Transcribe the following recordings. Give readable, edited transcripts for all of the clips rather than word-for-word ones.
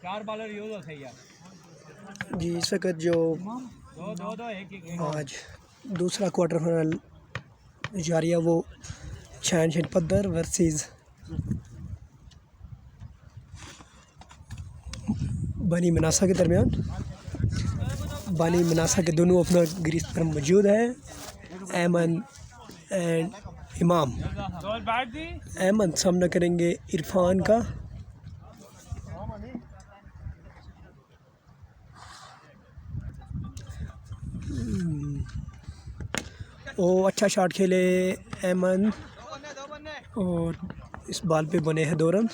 4 bowler use होते हैं यार जी। इस वक्त जो दो एक आज दूसरा क्वार्टर फाइनल जारी है वो शान शहीद पद्दर वर्सेस बनी मनासा के दरमियान। बनी मनासा के दोनों अपना ग्रीस पर मौजूद है, ऐमन एंड इमाम। ऐमन सामना करेंगे इरफान का। ओ अच्छा शॉट खेले ऐमन और इस बॉल पे बने हैं 2 रन।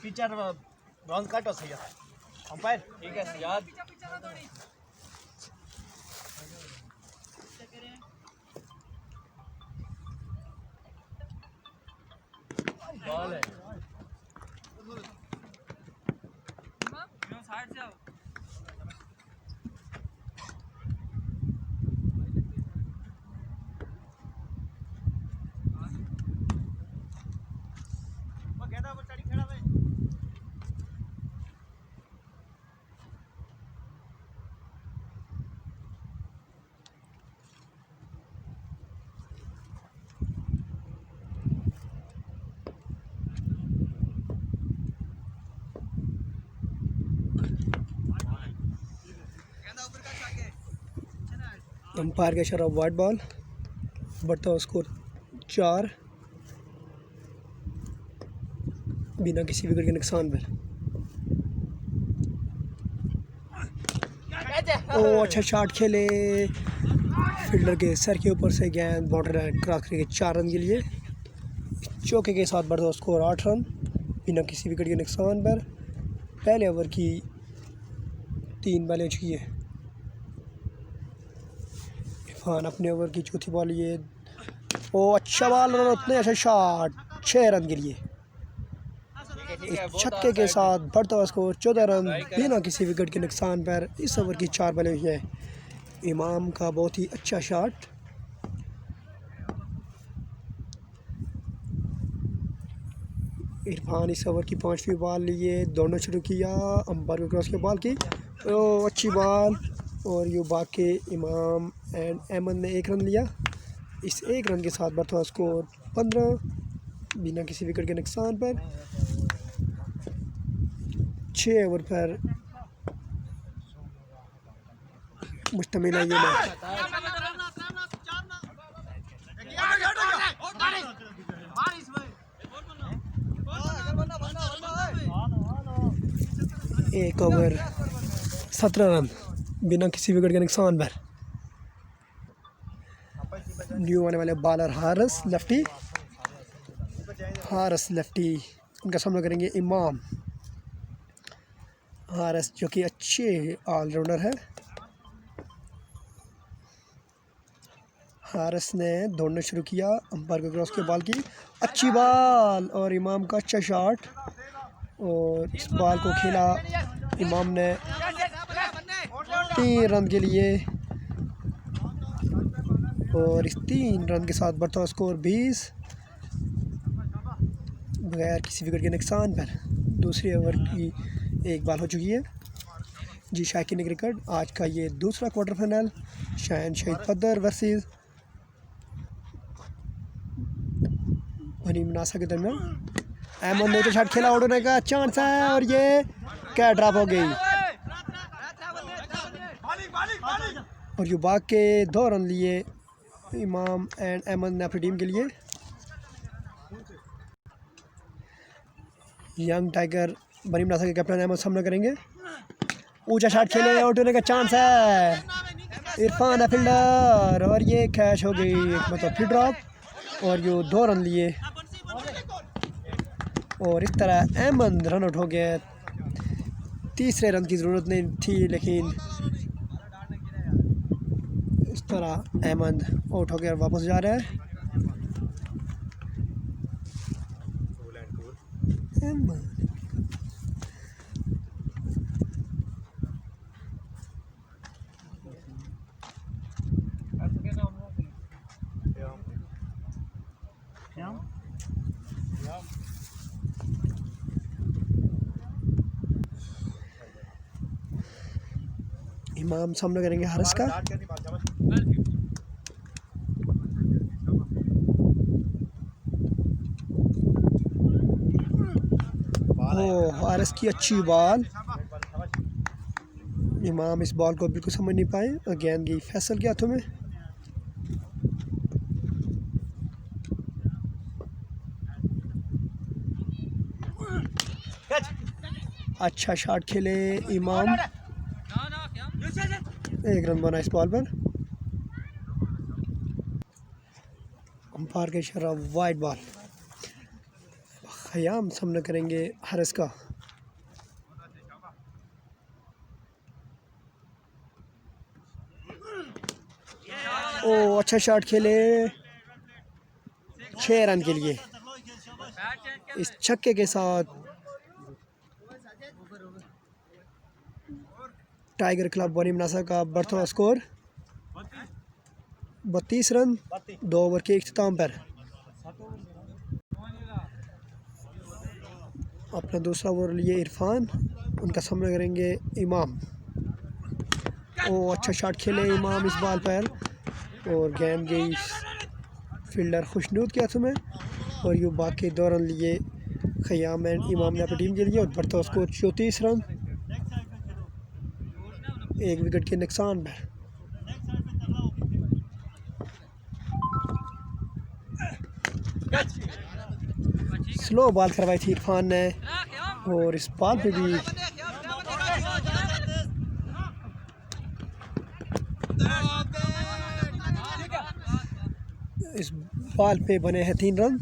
पिचर ब्राउन कट हो सही है अंपायर ठीक है याद बॉल है साइड से आओ अंपायर का इशारा वाइड बॉल। बढ़ता हुआ स्कोर 4 बिना किसी विकेट के नुकसान पर। ओ अच्छा शॉट खेले फील्डर के सर के ऊपर से गेंद बाउंड्री लाइन क्रॉस करके 4 रन के लिए। चौके के साथ बढ़ता हुआ स्कोर 8 रन बिना किसी विकेट के नुकसान पर। पहले ओवर की 3 बॉलें हो चुकी है। इरफान अपने ओवर की चौथी बॉल ये ओ अच्छा बॉल और उतने अच्छा शॉट 6 रन के लिए। इस छक्के के साथ बढ़ता हुआ स्कोर 14 रन बिना किसी विकेट के नुकसान पर। इस ओवर की 4 बॉलें हुई है। इमाम का बहुत ही अच्छा शॉट। इरफान इस ओवर की 5वीं बॉल लिए दौड़ना शुरू किया। अंपायर को क्रॉस के बॉल की ओ अच्छी बॉल और यू बाकी इमाम एंड ऐमन ने 1 रन लिया। इस 1 रन के साथ बढ़ता हुआ स्कोर 15 बिना किसी विकेट के नुकसान पर। 6 ओवर पर मुश्तमिल है ये मैच। एक ओवर 17 रन बिना किसी विकेट के नुकसान पर। न्यू आने वाले बॉलर हारिस लेफ्टी उनका सामना करेंगे इमाम। हारिस जो कि अच्छे ऑलराउंडर है। हारिस ने दौड़ना शुरू किया। अंपायर को क्रॉस के बॉल की अच्छी बॉल और इमाम का अच्छा शॉट और इस बॉल को खेला इमाम ने 3 रन के लिए और इस 3 रन के साथ बढ़ता हुआ स्कोर 20 बगैर किसी विकेट के नुकसान पर। दूसरे ओवर की 1 बॉल हो चुकी है। जी शाकिन क्रिकेट आज का ये दूसरा क्वार्टर फाइनल शान शहीद पद्दर वर्सेस बनी मनासा के दरमियान। ऐमन ने तो शॉट खेला, आउट होने का चांस है और ये क्या ड्रॉप हो गई और यू बाग के 2 रन लिए इमाम एंड ऐमन ने अपनी टीम के लिए। यंग टाइगर बनी मनासा के कैप्टन अहमद सामना करेंगे। ऊंचा शॉट खेले, आउट होने का चांस है। इरफान है फील्डर और ये कैच हो गई मतलब फिर ड्रॉप और ये 2 रन लिए और इस तरह अहमद रन आउट हो गया। तीसरे रन की ज़रूरत नहीं थी लेकिन इस तरह अहमद आउट हो गया वापस जा रहा है। इमाम सामना करेंगे हारिस का। ओ हारिस की अच्छी बॉल, इमाम इस बॉल को बिल्कुल समझ नहीं पाए। गेंद गई फैसल के हाथों में। अच्छा शॉट खेले इमाम, 1 रन बना इस बॉल पर। अंपायर के इशारा वाइड बॉल। खयाम सामना करेंगे हारिस का। ओ अच्छा शॉट खेले 6 रन के लिए। इस छक्के के साथ टाइगर क्लब बनी मनासा का बढ़ता हुआ स्कोर 32 रन 2 ओवर के इख्तिताम पर। अपना दूसरा ओवर लिए इरफान, उनका सामना करेंगे इमाम। ओ अच्छा शॉट खेले इमाम इस बॉल पर, और गेंद गई फील्डर खुशनूद के हाथों में। और यूँ बाकी 2 रन लिए खयाम एंड इमाम ने अपनी टीम के लिए, और बढ़ता हुआ स्कोर 34 रन 1 विकेट के नुकसान पर। स्लो बॉल करवाई थी इरफान ने, और इस बॉल पे भी बने हैं 3 रन।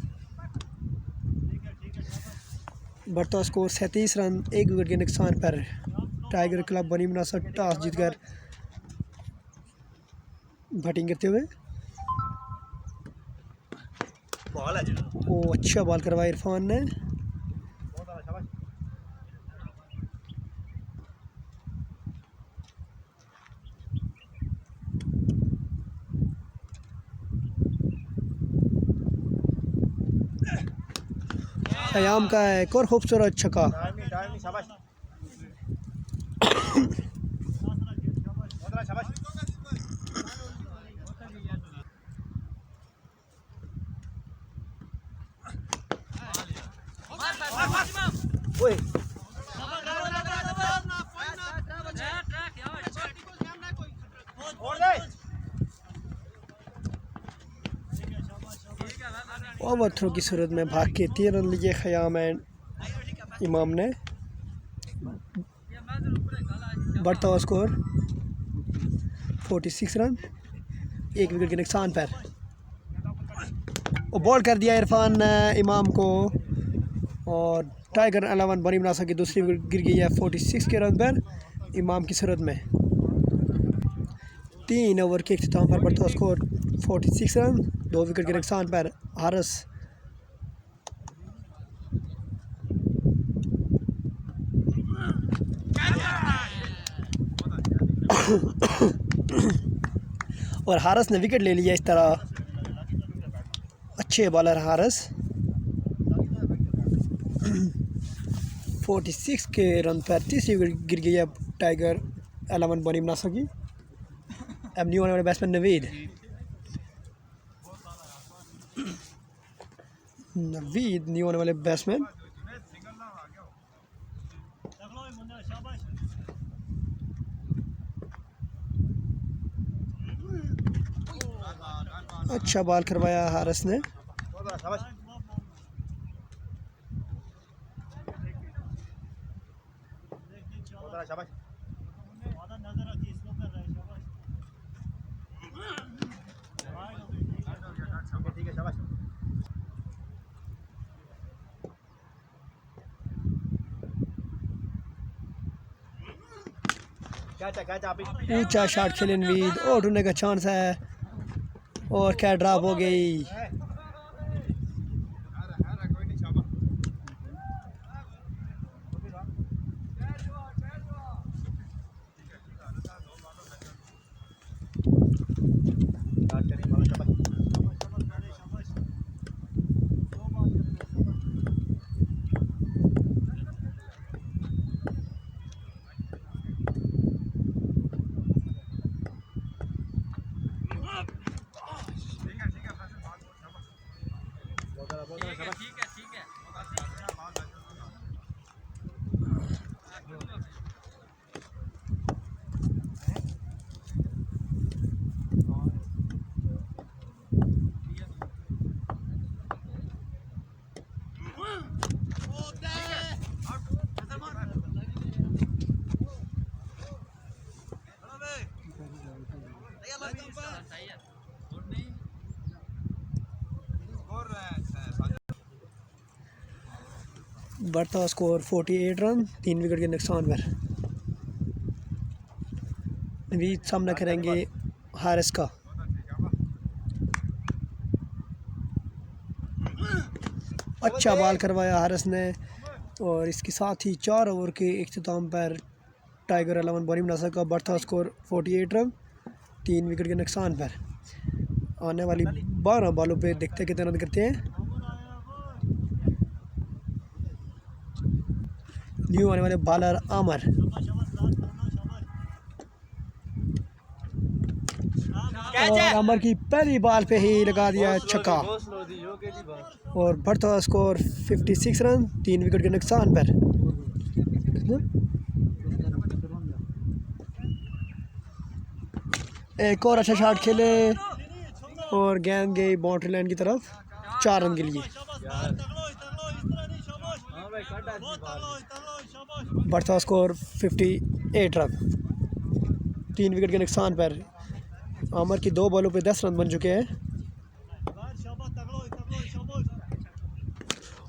बढ़ता स्कोर 37 रन 1 विकेट के नुकसान पर। टाइगर क्लब बनी मनासा टॉस जीतकर बैटिंग करते हुए। ओ अच्छा बॉल करवाया इरफान ने। खयाम का एक और खूबसूरत छक्का। ओवर थ्रो की सूरत में भाग के 3 रन लिए खयाम एंड इमाम ने। बढ़ता हुआ स्कोर 46 रन 1 विकेट के नुकसान पर। और बॉल कर दिया इरफान इमाम को, और टाइगर 11 बनी मनासा की दूसरी विकेट गिर गई है 46 के रन पर इमाम की सूरत में। 3 ओवर के इख्तिताम पर बढ़ता हुआ स्कोर 46 रन 2 विकेट के नुकसान पर हारिस। और हारिस ने विकेट ले लिया। इस तरह अच्छे बॉलर हारिस। 46 के रन पर तीसरी विकेट गिर गई है टाइगर 11 बनी मनासा की। अब न्यू आने वाले बैट्समैन नवीद न्यू आने वाले बैट्समैन। अच्छा बॉल करवाया हारिस ने। ऊंचा शॉट खेले नवीद, और ढूंढने का चांस है, और क्या ड्रॉप हो गई। बढ़ता हुआ स्कोर 48 रन, 3 विकेट के नुकसान पर। नवीद सामना करेंगे हारिस का। अच्छा बॉल करवाया हारिस ने और इसके साथ ही 4 ओवर के इख्तिताम पर टाइगर 11 बॉलिंग बना सका। बढ़ता हुआ स्कोर 48 रन, 3 विकेट के नुकसान पर। आने वाली 12 बॉलों पे देखते कितने रन करते हैं। न्यू आने वाले बॉलर आमर। और आमर की पहली बॉल पे ही लगा दिया छक्का और बढ़ता हुआ स्कोर 56 रन, 3 विकेट के नुकसान पर। एक और अच्छा शॉट खेले और गेंद गई बाउंड्री लाइन की तरफ 4 रन के लिए। बढ़ता स्कोर 58 रन, 3 विकेट के नुकसान पर। आमर की 2 बॉलों पे 10 रन बन चुके हैं।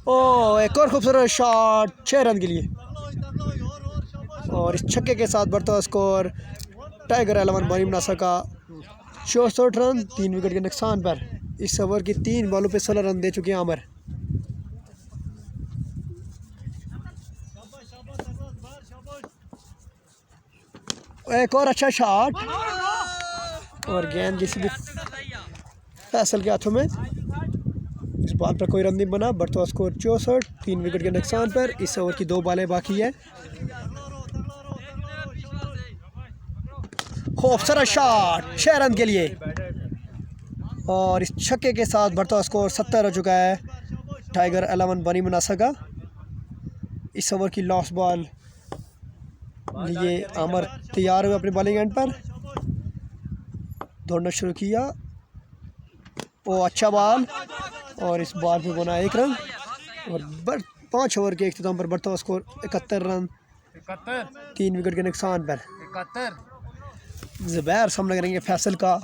ओ एक और खूबसूरत शॉट 6 रन के लिए और इस छक्के के साथ बढ़ता हुआ स्कोर टाइगर 11 बॉलिंग बना सका 64 रन, 3 विकेट के नुकसान पर। इस ओवर की 3 बॉलों पे 16 रन दे चुके हैं आमर। एक और अच्छा शॉट और गेंद किसी भी फैसल के हाथों में। इस बॉल पर कोई रन नहीं बना। बढ़ता हुआ स्कोर 64, 3 विकेट के नुकसान पर। इस ओवर की 2 बॉलें बाकी है। खूबसूरत शॉट 6 रन के लिए और इस छक्के के साथ बढ़ता हुआ स्कोर 70 हो चुका है। टाइगर 11 बनी बना सका। इस ओवर की लास्ट बॉल लिए आमर तैयार हुए अपनी बॉलिंग एंड पर। दौड़ना शुरू किया। वो अच्छा बॉल और इस बॉल पे बना 1 रन और 5 ओवर के इख्तिताम पर बढ़ता हुआ स्कोर 71 रन, 3 विकेट के नुकसान पर। ज़ुबैर सामना करेंगे फैसल का।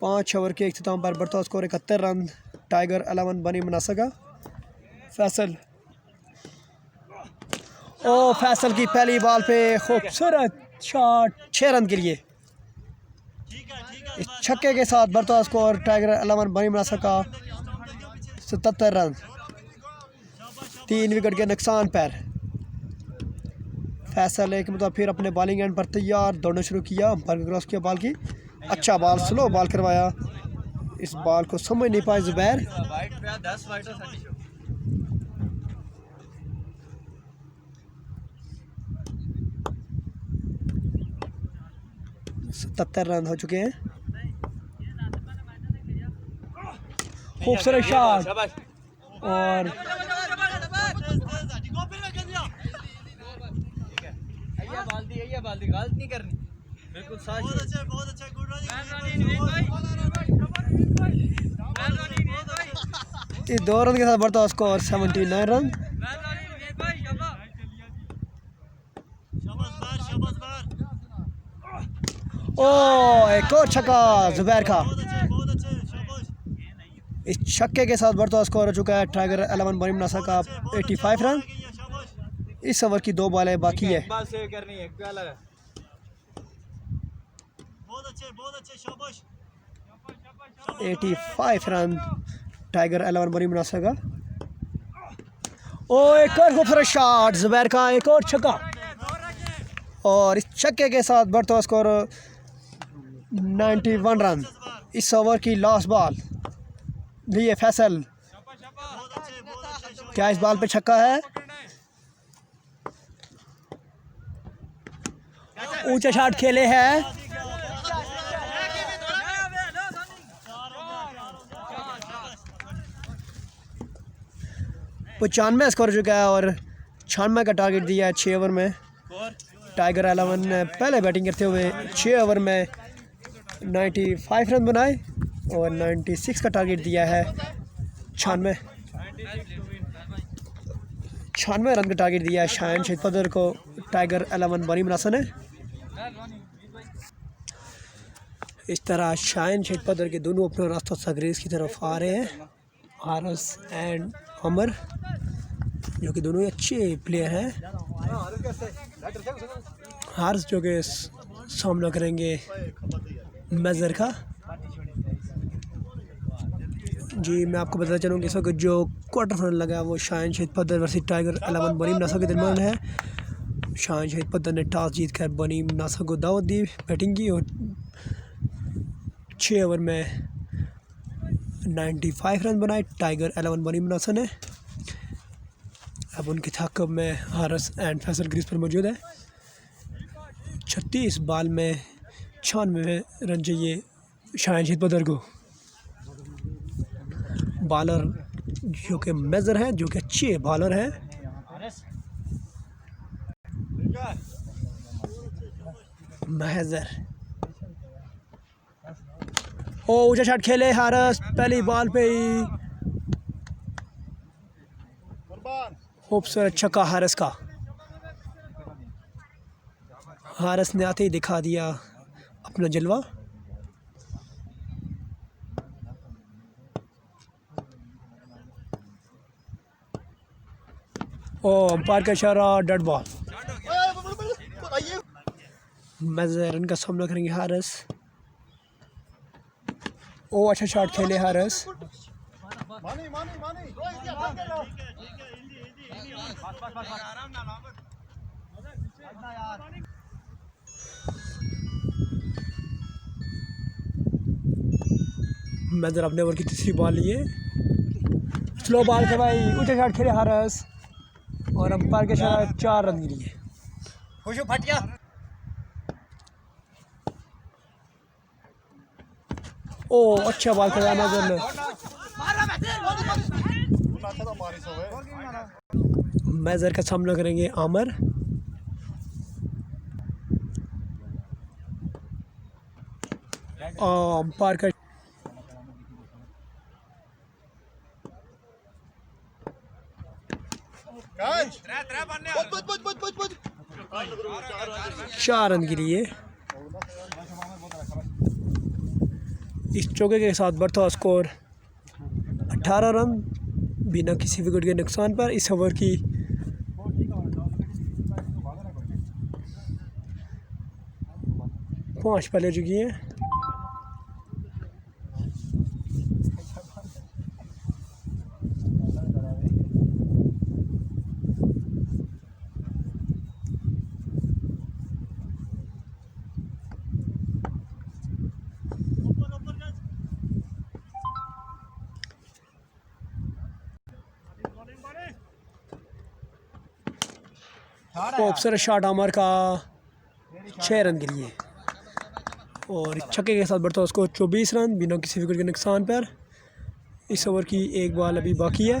5 ओवर के इख्तिताम पर बढ़ता हुआ स्कोर 71 रन, टाइगर 11 बनी बना सका। फैसल ओ फैसल की पहली बॉल पे खूबसूरत शॉट 6 रन के लिए। इस छक्के के साथ बढ़ता हुआ स्कोर टाइगर 11 बनी बना सका 77 रन, 3 विकेट के नुकसान पर। फैसल एक मतलब फिर अपने बॉलिंग एंड पर तैयार, दौड़ना शुरू किया। अंपायर क्रॉस किया बॉल की। अच्छा बॉल, स्लो बॉल करवाया। इस बॉल को समझ नहीं पाए ज़ुबैर। सत्तर रन हो चुके हैं। खूबसूरत शॉट और गलत नहीं करनी, बिल्कुल सच। बहुत अच्छा इस 2 रन के साथ बढ़ता हुआ स्कोर 79 रन। ओ एक और छक्का ज़ुबैर का। इस छक्के के साथ बढ़ता हुआ स्कोर हो चुका है टाइगर 11 बॉलिंग बना सका 85 रन। इस ओवर की 2 बॉलें बाकी है। 85 रन, टाइगर 11 बॉलिंग बना सका। ओ एक और खूबसूरत शॉट ज़ुबैर का, एक और छक्का और इस छक्के के साथ बढ़ता हुआ स्कोर 91 रन। इस ओवर की लास्ट बॉल लिए फैसल। क्या इस बॉल पे छक्का है? ऊंचा शॉट खेले हैं। 95 स्कोर हो चुका है और 96 का टारगेट दिया है 6 ओवर में। टाइगर 11 ने पहले बैटिंग करते हुए 6 ओवर में 95 रन बनाए और 96 का टारगेट दिया है। 96 रन का टारगेट दिया है शायन शहीद पदर को टाइगर 11 बनी मुनासा ने। इस तरह शायन शहीद पदर के दोनों अपने रास्तों से ग्रीज की तरफ आ रहे हैं, हारिस एंड अमर, जो कि दोनों ही अच्छे प्लेयर हैं। हारिस जो कि सामना करेंगे मेजर का। जी मैं आपको बताना चाहूँगा इस वक्त जो क्वार्टर फाइनल लगा वो शायन शहीद पदर वर्सेस टाइगर 11 बनी मुनासा के दरमियान है। शायन शहीद पदर ने टॉस जीत कर बनी मुनासा को दावत दी बैटिंग की और 6 ओवर में 95 रन बनाए टाइगर 11 बनी मुनासा ने। अब उनके ताक़ब में हारिस एंड फैसल ग्रीज पर मौजूद है। 36 बॉल में 96 रन चाहिए शायन शहीद पदर को। बॉलर जो कि मेजर है, जो कि अच्छे बॉलर हैं। मेजर ऊंचा शॉट खेले हारिस पहली बॉल पे ही। खूबसूरत छक्का हारिस का। हारिस ने आते ही दिखा दिया अपना जलवा। अंपायर का इशारा, डेड बॉल। मेजर रन का सामना करेंगे हारिस। अच्छा शॉट खेले हारिस। मेजर अपने ओवर की तीसरी बॉल लिए। स्लो बॉल के भाई ऊंचा शॉट खेले हारिस और अंपायर के इशारा 4 रन के लिए। खुशू फटिया अच्छा बॉल खेला मेजर ने। मेजर का सामना करेंगे आमर। अंपायर का चार रन के लिए। इस चौके के साथ बढ़ता हुआ स्कोर 18 रन बिना किसी विकेट के नुकसान पर। इस ओवर की पाँच पहले चुकी हैं। खूबसूरत शॉट अमर का 6 रन के लिए और छक्के के साथ बढ़ता उसको 24 रन बिना किसी विकेट के नुकसान पर। इस ओवर की एक बॉल अभी बाकी है।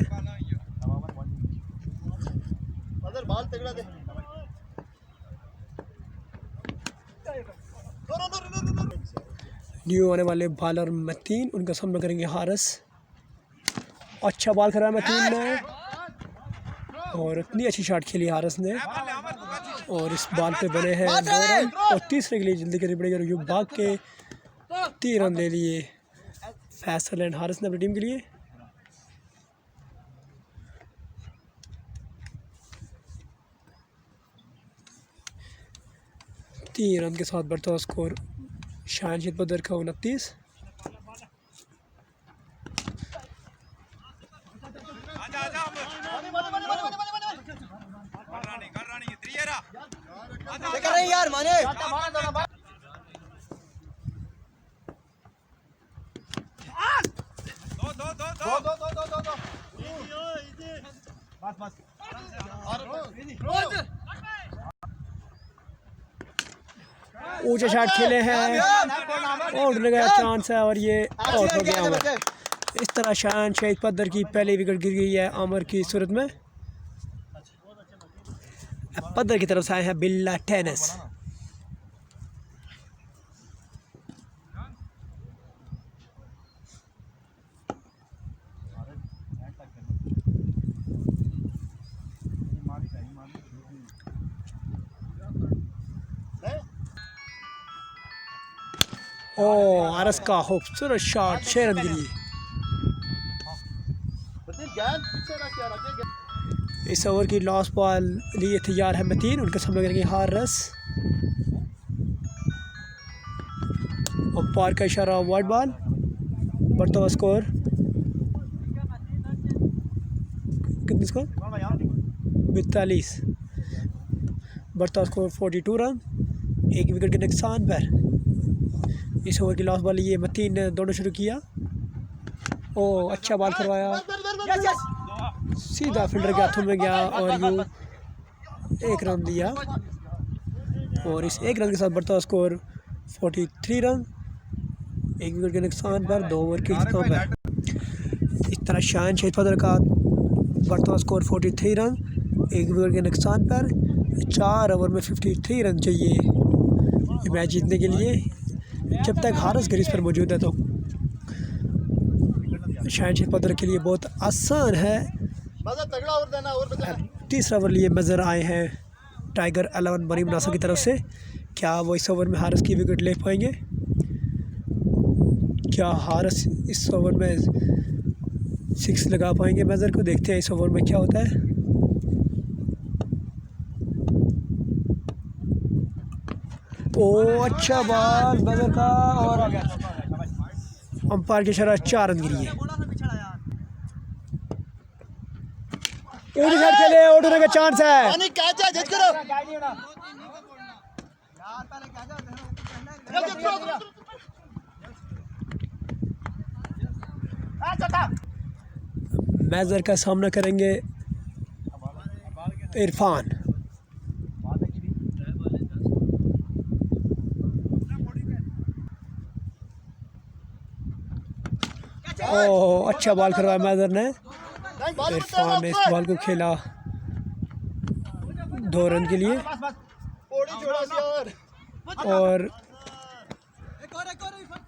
न्यू आने वाले बॉलर मतीन, उनका सामना करेंगे हारिस। अच्छा बॉल करा मतीन ने और इतनी अच्छी शॉट खेली हारिस ने और इस बॉल पे बने हैं 2 रन और तीसरे के लिए जल्दी करनी पड़ेगी। यूँ भाग के 3 रन ले लिए फैसल एंड हारिस ने अपनी टीम के लिए। तीन रन के साथ बढ़ता हुआ स्कोर शायन शहीद पदर का 29। यार माने ऊंचे शॉट खेले हैं, आउट होने का चांस है और ये आउट हो गया। इस तरह शान शहीद पदर की पहली विकेट गिर गई है आमिर की सूरत में। अब पदर की तरफ से आए हैं बिल्ला टेनिस। ओ आरस का खूबसूरत शॉट 6 रन के लिए। इस ओवर की लॉस बॉल लिए तैयार है मतीन, उनके सामने करेंगे हारिस। अंपायर का इशारा वाइड बॉल। बढ़ता हुआ स्कोर कितने स्कोर 42। बढ़ता हुआ स्कोर 42 रन, 1 विकेट के नुकसान पर। इस ओवर की लॉस बॉल ये मतीन ने दोनों शुरू किया। ओ अच्छा बॉल करवाया, सीधा फील्डर के हाथों में गया और यूँ 1 रन दिया। और इस 1 रन के साथ बढ़ता हुआ स्कोर 43 रन, 1 विकेट के नुकसान पर, 2 ओवर के इख्तिताम पर। इस तरह शान शहीद पदर का बढ़ता हुआ स्कोर 43 रन, 1 विकेट के नुकसान पर। 4 ओवर में 53 रन चाहिए मैच जीतने के लिए, जब तक हारिस क्रीज पर मौजूद है। तो शान शहीद पदर के लिए बहुत आसान है। तीसरा ओवर लिए नजर आए हैं टाइगर 11 बनी मुनासा की तरफ से। क्या वो इस ओवर में हारिस की विकेट ले पाएंगे? क्या हारिस इस ओवर में 6 लगा पाएंगे? मेजर को देखते हैं इस ओवर में क्या होता है। ओ अच्छा बॉल मेजर का, और अंपायर की शरारत 4 रन गिरी है। उड़ी साइड खेले, आउट होने का चांस है। मेजर का सामना करेंगे इरफान। ओह अच्छा बॉल करवाया मेजर ने। इरफान ने इस बॉल को खेला 2 रन के लिए और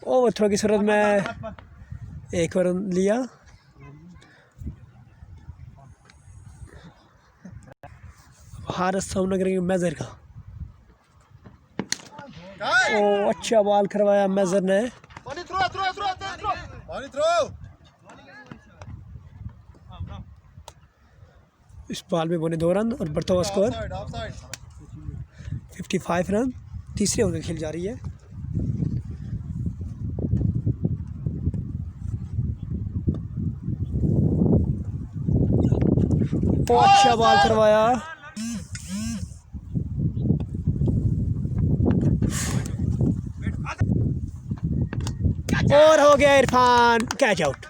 ओवर थ्रो की सूरत में 1 रन लिया। हारिस सामना करेंगे मेजर का। ओ अच्छा बॉल करवाया मेजर ने। इस बॉल में बने 2 रन और बढ़ता हुआ स्कोर 55 रन। तीसरे ओवर खेल जा रही है। ओ अच्छा बॉल करवाया। और हो गया इरफान कैच आउट।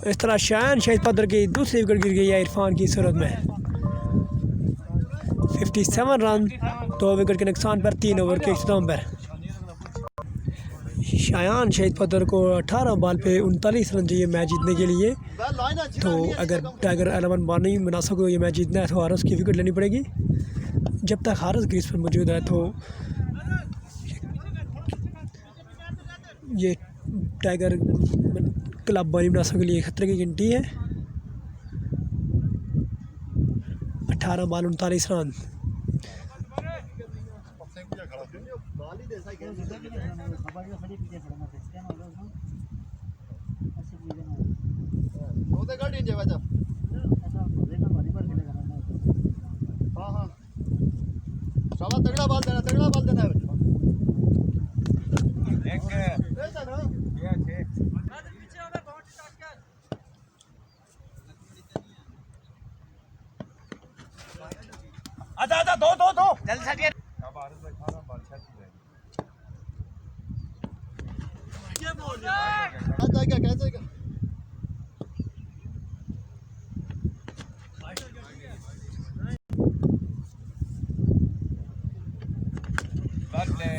इस तरह शान शहीद पदर की दूसरी विकेट गिर गई है इरफान की सूरत में। 57 रन, 2 विकेट के नुकसान पर, 3 ओवर के इख्तिताम पर। शान शहीद पदर को 18 बॉल पे 39 रन चाहिए मैच जीतने के लिए। तो अगर टाइगर 11 बानी मुनासा को ये मैच जीतना है तो हारिस की विकेट लेनी पड़ेगी। जब तक हारिस क्रीज पर मौजूद है तो ये टाइगर क्लब बानी मुनासा के लिए खतरे की घंटी है। 18 बॉल 39 रन। तगड़ा बॉल देना आजा दो जल्दी से कैसे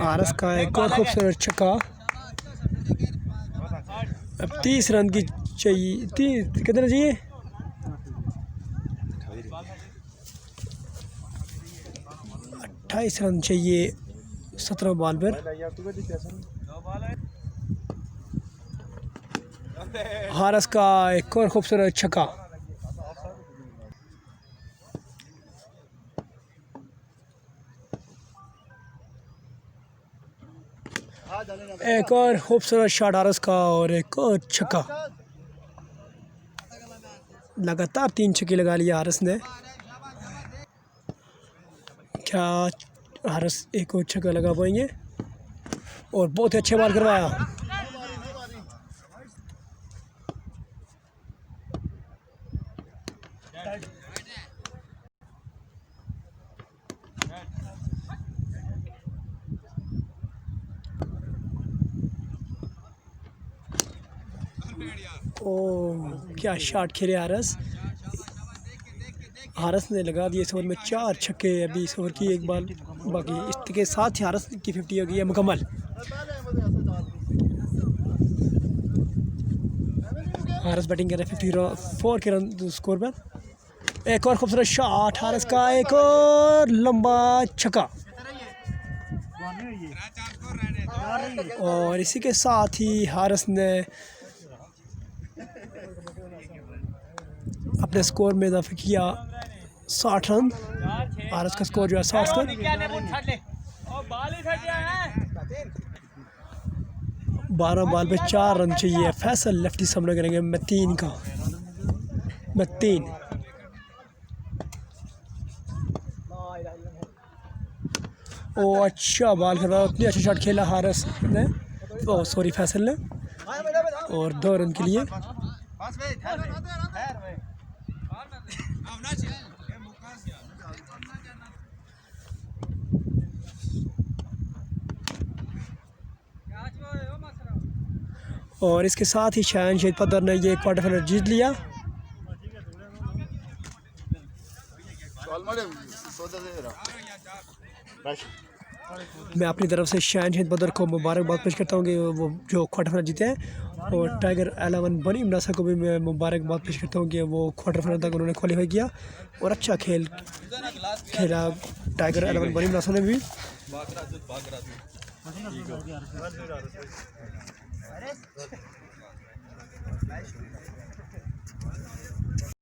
हारिस का एक और खूबसूरत छक्का। अब 30 रन की चाहिए, 30 कितने चाहिए? 28 रन चाहिए 17 बॉल पर। हारिस का एक और खूबसूरत छक्का। एक और खूबसूरत शॉट हारिस का और एक और छक्का। लगातार 3 छक्के लगा लिए हारिस ने। क्या हारिस एक और छक्का लगा पाएंगे? और बहुत ही अच्छे बॉल करवाया। ओ क्या शॉट खेले हारिस। हारिस ने लगा दिए इस ओवर में 4 छक्के। अभी इस ओवर की एक बॉल बाकी, इसके साथ ही हारिस की 50 हो गई है मुकम्मल। हारिस बैटिंग कर रहे 54 के रन स्कोर पर। एक और खूबसूरत शॉट हारिस का, एक और लंबा छक्का। और इसी के साथ ही हारिस ने अपने स्कोर में इजाफा किया 60 रन। हारिस का स्कोर जो है 60 रन। 12 बॉल पे 4 रन चाहिए। फैसल लेफ्टी सामना करेंगे मतीन का। मतीन ओ अच्छा बॉल कर रहा है, उतनी अच्छी शॉट खेला हारिस ने, ओ सॉरी फैसल ने। और 2 रन के लिए। और इसके साथ ही शायन शेख पदर ने ये क्वार्टर फाइनल जीत लिया। मैं अपनी तरफ से शायन शेख बदर को मुबारकबाद पेश करता हूँ कि वो जो क्वार्टर फाइनल जीते हैं। और टाइगर 11 बनीम नासा को भी मैं मुबारकबाद पेश करता हूँ कि वो क्वार्टर फाइनल तक उन्होंने क्वालिफाई किया और अच्छा खेला टाइगर 11 बनीम नासा ने भी। Nice.